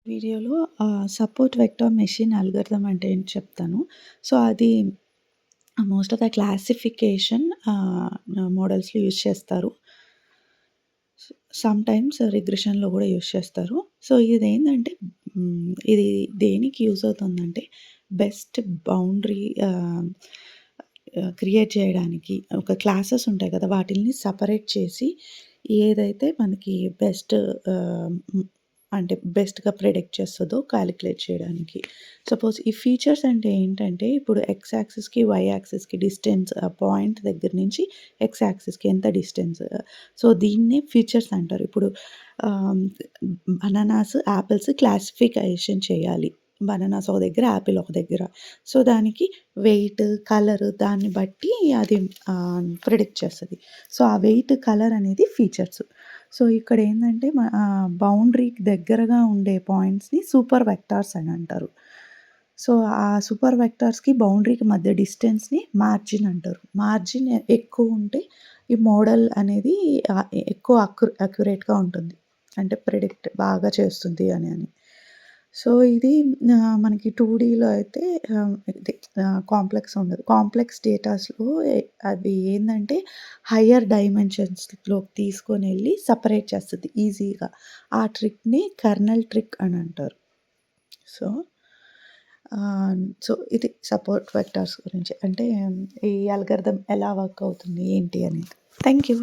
వీడియోలో support vector machine algorithm అంటే ఏంటి చెప్తాను. సో, అది మోస్ట్ ఆఫ్ ద క్లాసిఫికేషన్ మోడల్స్‌లో యూజ్ చేస్తారు. సమ్‌టైమ్స్ రిగ్రెషన్‌లో గూడా యూజ్ చేస్తారు. సో, ఇదేంటంటే ఇది దేనికి యూజ్ అవుతుందంటే బెస్ట్ బౌండరీ క్రియేట్ చేయడానికి ఒక క్లాసెస్ ఉంటాయి కదా! వాటిల్ని సెపరేట్ చేసి ఏదైతే మనకి బెస్ట్ ఆహ్, హ్మ్. అంటే బెస్ట్‌గా ప్రిడిక్ట్ చేస్తదో కాలిక్యులేట్ చేయడానికి. సపోజ్ ఈ ఫీచర్స్ అంటే ఏంటంటే ఇప్పుడు ఎక్స్ యాక్సిస్‌కి, వై యాక్సిస్‌కి డిస్టెన్స్ పాయింట్ దగ్గర నుంచి ఎక్స్ యాక్సిస్‌కి ఎంత డిస్టెన్స్. సో, దీన్నే ఫీచర్స్ అంటారు. ఇప్పుడు ఆహ్, బనానాస్, యాపిల్స్ క్లాసిఫికేషన్ చేయాలి. బనానాస్ ఒక దగ్గర, యాపిల్ ఒక దగ్గర. సో, దానికి వెయిట్, కలర్ దాన్ని బట్టి అది ప్రిడిక్ట్ చేస్తది. సో, ఆ వెయిట్, కలర్ అనేది ఫీచర్స్. సో, ఇక్కడేందంటే బౌండరీకి దగ్గరగా ఉండే పాయింట్స్‌ని సూపర్ వెక్టార్స్ అని అంటారు. సో, ఆ సూపర్ వెక్టార్స్‌కి, బౌండరీకి మధ్య డిస్టెన్స్‌ని మార్జిన్ అంటారు. మార్జిన్ ఎక్కువుంటే ఈ మోడల్ అనేది ఎక్కువ అక్యురేట్‌గా ఉంటుంది. అంటే ప్రిడిక్ట్ బాగా చేస్తుంది అని. సో, ఇది మనకి 2డీలో అయితే ఇది కాంప్లెక్స్ ఉండదు. కాంప్లెక్స్ డేటాస్‌లో అది ఏందంటే హైయర్ డైమెన్షన్స్‌లోకి తీసుకొనెళ్ళి సెపరేట్ చేస్తది ఈజీగా. ఆ ట్రిక్‌ని కెర్నల్ ట్రిక్ అని అంటారు. సో, ఇది సపోర్ట్ వెక్టార్స్ గురించి. అంటే ఈ అల్గోరిథం ఎలా వర్క్ అవుతుంది ఏంటి అనేది. Thank you.